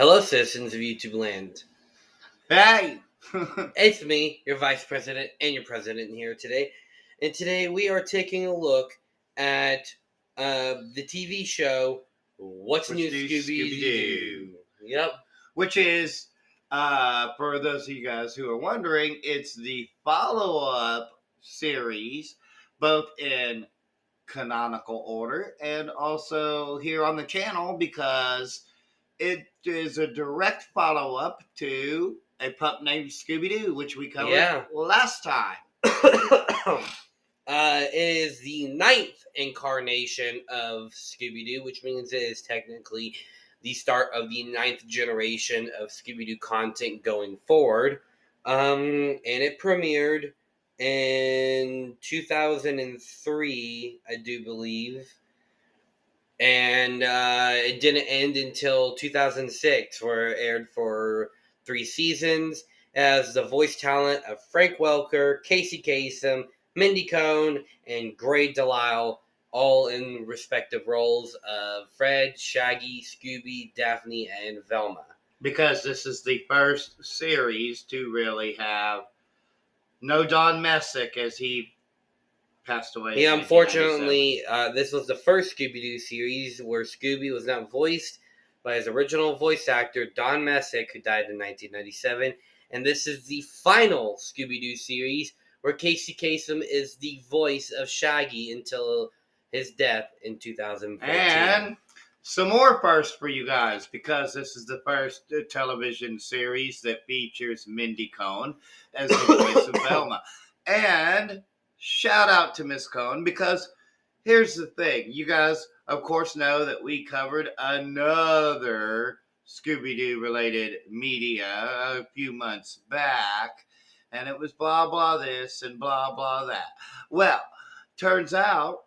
Hello, citizens of YouTube land. Hey! It's me, your vice president and your president here today. And today we are taking a look at the TV show What's New Scooby-Doo? Yep. Which is, for those of you guys who are wondering, it's the follow-up series, both in canonical order and also here on the channel because it is a direct follow-up to a pup named Scooby-Doo, which we covered last time. It is the 9th incarnation of Scooby-Doo, which means it is technically the start of the 9th generation of Scooby-Doo content going forward. And it premiered in 2003, I do believe. And it didn't end until 2006, where it aired for 3 seasons as the voice talent of Frank Welker, Casey Kasem, Mindy Cohn, and Gray Delisle, all in respective roles of Fred, Shaggy, Scooby, Daphne, and Velma. Because this is the first series to really have no Don Messick as he passed away. Yeah, unfortunately, this was the first Scooby-Doo series where Scooby was not voiced by his original voice actor, Don Messick, who died in 1997. And this is the final Scooby-Doo series where Casey Kasem is the voice of Shaggy until his death in 2014. And some more firsts for you guys, because this is the first television series that features Mindy Cohn as the voice of Velma. And shout out to Miss Cohn, because here's the thing. You guys, of course, know that we covered another Scooby-Doo related media a few months back, and it was blah, blah this and blah, blah that. Well, turns out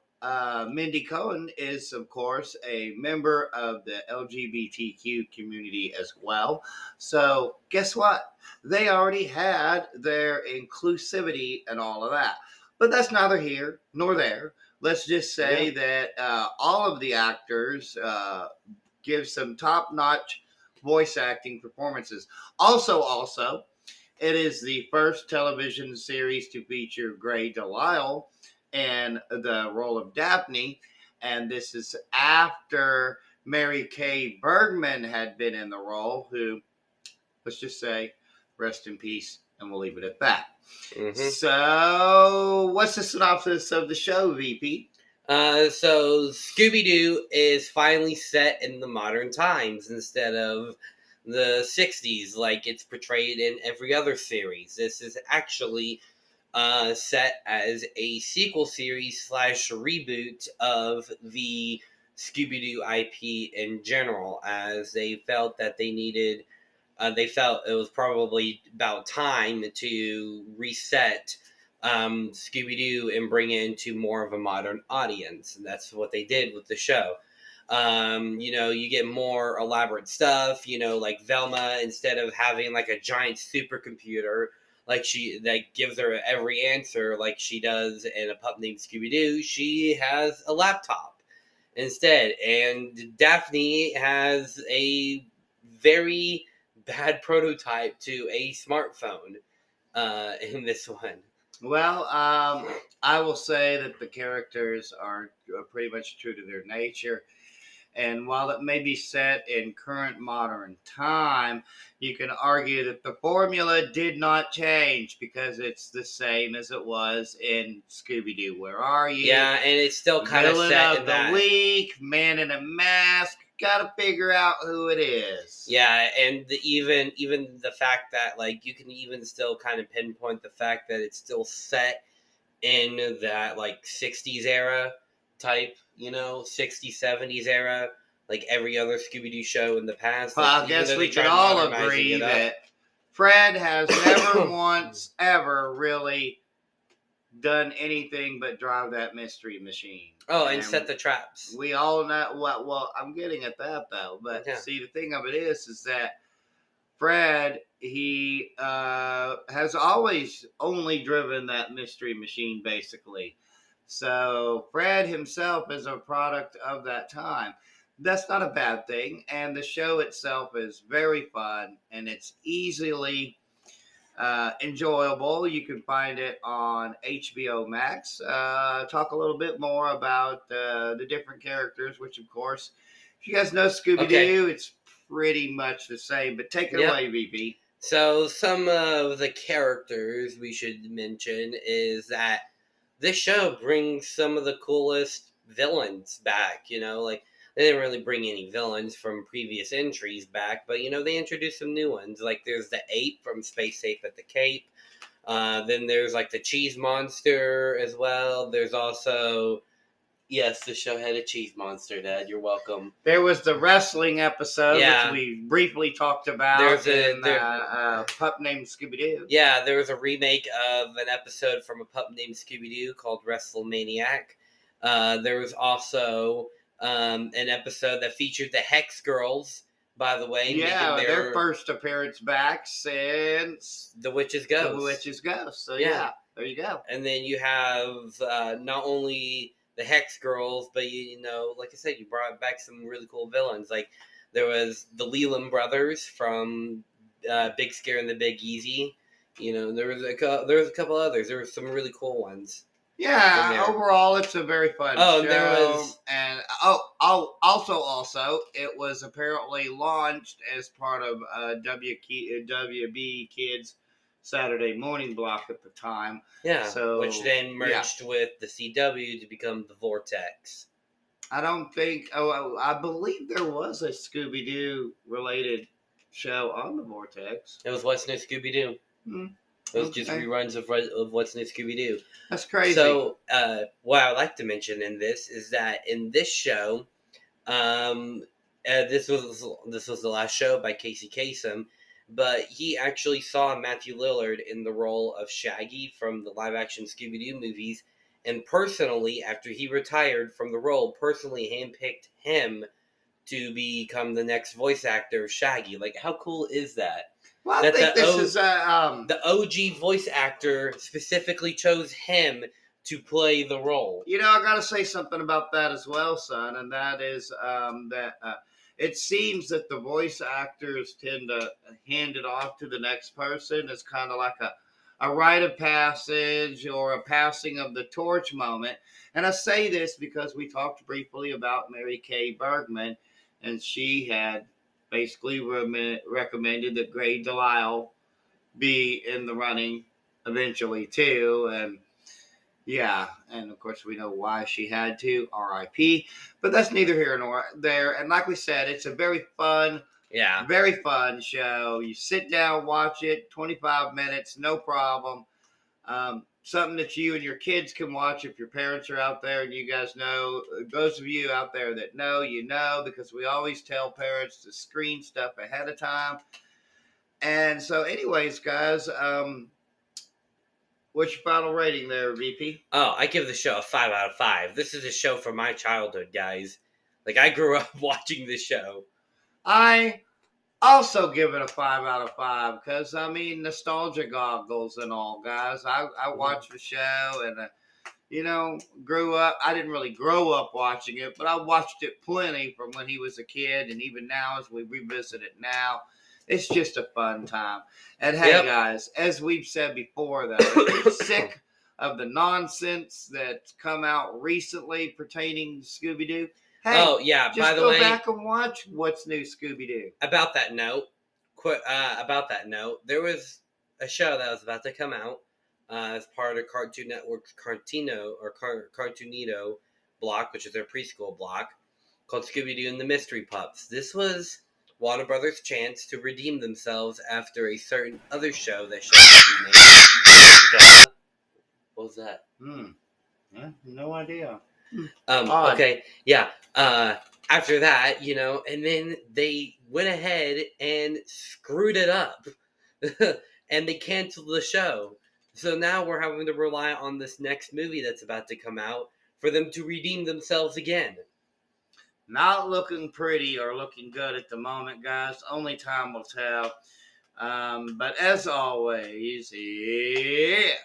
Mindy Cohn is, of course, a member of the LGBTQ community as well. So guess what? They already had their inclusivity and all of that. But that's neither here nor there. Let's just say that all of the actors give some top-notch voice acting performances. Also, it is the first television series to feature Gray Delisle and the role of Daphne, and this is after Mary Kay Bergman had been in the role, who, let's just say, rest in peace, and we'll leave it at that. Mm-hmm. So, what's the synopsis of the show, VP? So Scooby-Doo is finally set in the modern times instead of the 60s like it's portrayed in every other series. This is actually set as a sequel series / reboot of the Scooby-Doo IP in general, as they felt that they needed, they felt it was probably about time to reset Scooby-Doo and bring it into more of a modern audience. And that's what they did with the show. You get more elaborate stuff, like Velma, instead of having like a giant supercomputer, that gives her every answer like she does in A Pup Named Scooby-Doo, she has a laptop instead. And Daphne has a very bad prototype to a smartphone in this one. Well, I will say that the characters are pretty much true to their nature. And while it may be set in current modern time, you can argue that the formula did not change because it's the same as it was in Scooby-Doo. Where are you? Yeah, and it's still kind of set in that. Villain of the week, man in a mask. Got to figure out who it is. Yeah, and even the fact that you can even still kind of pinpoint the fact that it's still set in that 60s era type, 60s, 70s era, like every other Scooby-Doo show in the past. Well, I guess we can all agree that Fred has never once ever really done anything but drive that mystery machine. Oh, and set the traps. We all know well, I'm getting at that though. But see, the thing of it is that Fred, he has always only driven that mystery machine, basically. So Fred himself is a product of that time. that's not a bad thing. And the show itself is very fun and it's easily enjoyable. You can find it on HBO Max. Talk a little bit more about the different characters, which, of course, if you guys know Scooby Okay. Doo, it's pretty much the same. But take it Yep. away, VP. So some of the characters we should mention is that this show brings some of the coolest villains back. Like they didn't really bring any villains from previous entries back, but they introduced some new ones. Like there's the ape from Space Ape at the Cape. Then there's like the cheese monster as well. There's also, yes, the show had a cheese monster, Dad. You're welcome. There was the wrestling episode, Yeah. which we briefly talked about. There's a pup named Scooby-Doo. Yeah, there was a remake of an episode from a pup named Scooby-Doo called WrestleManiac. There was also an episode that featured the Hex Girls, by the way. Yeah, making their first appearance back since The Witch's Ghost. The Witch's Ghost. So yeah, there you go. And then you have not only the Hex Girls, but like I said, you brought back some really cool villains. Like there was the Leland brothers from Big Scare and the Big Easy. There was a couple others. There were some really cool ones. Yeah, overall, it's a very fun show. And there was, and also, it was apparently launched as part of WB Kids Saturday morning block at the time. Yeah, so which then merged with the CW to become the Vortex. I don't think. I believe there was a Scooby-Doo related show on the Vortex. It was What's New Scooby-Doo. It was just reruns of What's New Scooby-Doo. That's crazy. So, what I would like to mention in this is that in this show, this was the last show by Casey Kasem, but he actually saw Matthew Lillard in the role of Shaggy from the live-action Scooby-Doo movies, and personally, after he retired from the role, personally handpicked him to become the next voice actor of Shaggy. Like, how cool is that? Well, I think this is the OG voice actor specifically chose him to play the role. I got to say something about that as well, son, and that is that it seems that the voice actors tend to hand it off to the next person. It's kind of like a rite of passage or a passing of the torch moment. And I say this because we talked briefly about Mary Kay Bergman, and she had basically recommended that Grey Delisle be in the running eventually too, and yeah, and of course we know why she had to, R.I.P. But that's neither here nor there. And like we said, it's a very fun show. You sit down, watch it, 25 minutes, no problem. Something that you and your kids can watch if your parents are out there, and you guys know, those of you out there that know, because we always tell parents to screen stuff ahead of time. And so anyways, guys, what's your final rating there, VP? Oh, I give the show a 5 out of 5. This is a show from my childhood, guys. Like, I grew up watching this show. I also give it a 5 out of 5 because, nostalgia goggles and all, guys. I watched the show and, grew up. I didn't really grow up watching it, but I watched it plenty from when he was a kid, and even now as we revisit it now, it's just a fun time. And hey, guys, as we've said before, that if you're sick of the nonsense that's come out recently pertaining to Scooby-Doo, hey, just by the go way, back and watch What's New Scooby-Doo. About that note, there was a show that was about to come out as part of Cartoon Network's Cartoonito block, which is their preschool block, called Scooby-Doo and the Mystery Pups. This was Warner Brothers' chance to redeem themselves after a certain other show that showed named. What was that? Yeah, no idea. Okay, yeah. After that, and then they went ahead and screwed it up, and they canceled the show. So now we're having to rely on this next movie that's about to come out for them to redeem themselves again. Not looking pretty or looking good at the moment, guys. Only time will tell. But as always, if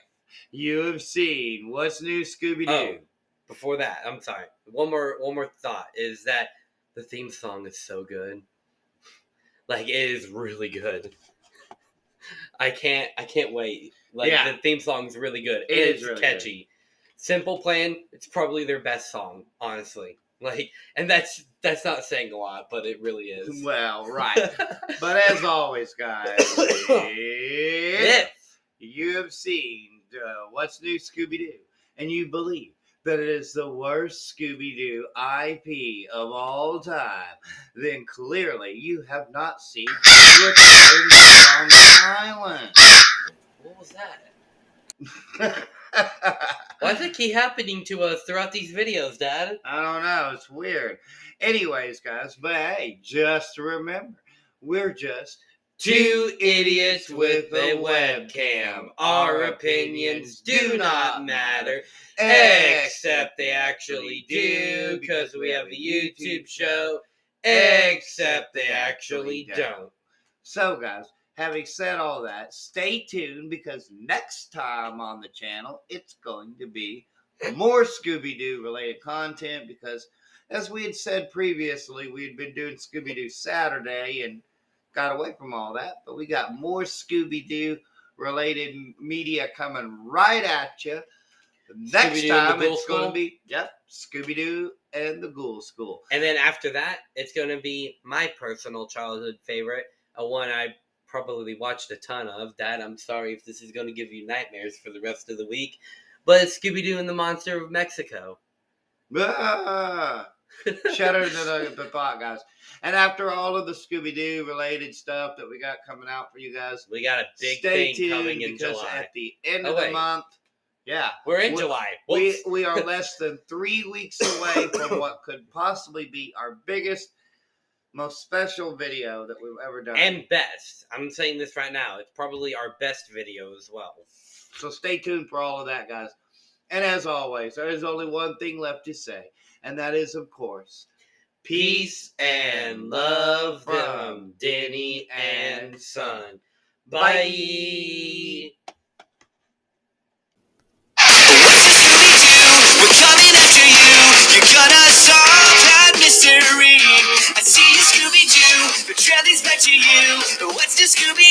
you have seen What's New Scooby-Doo. Oh, before that, I'm sorry. One more thought is that The theme song is so good. Like, it is really good. I can't wait. Like, Yeah. the theme song's really good. It It's is really catchy. Simple Plan, it's probably their best song, honestly. Like, and that's not saying a lot, but it really is. Well, right. But as always, guys, if you have seen What's New Scooby-Doo and you believe that it is the worst Scooby-Doo IP of all time, then clearly you have not seen Return to Long Island. What was that? Why does it keep happening to us throughout these videos, Dad? I don't know. It's weird. Anyways, guys, but hey, just remember, we're just Two idiots with a webcam. Our opinions do not matter, except they actually do, because we have a YouTube show, except they actually don't. So, guys, having said all that, stay tuned because next time on the channel, it's going to be more Scooby-Doo related content because, as we had said previously, we had been doing Scooby-Doo Saturday and got away from all that, but we got more Scooby-Doo related media coming right at you. Next time it's going to be, Scooby-Doo and the Ghoul School. And then after that, it's going to be my personal childhood favorite, a one I probably watched a ton of. Dad, I'm sorry if this is going to give you nightmares for the rest of the week, but it's Scooby-Doo and the Monster of Mexico. Shudder to the thought, guys. And after all of the Scooby-Doo related stuff that we got coming out for you guys, we got a big stay thing tuned coming in because July. at the end of the month, we're in July. We are less than 3 weeks away from what could possibly be our biggest, most special video that we've ever done. And best. I'm saying this right now. It's probably our best video as well. So stay tuned for all of that, guys. And as always, there is only one thing left to say, and that is, of course, peace and love from Denny and Son. Bye. We're coming after you. You're gonna solve that mystery. I see you, Scooby-Doo. Betrayal leads back to you. What's the Scooby?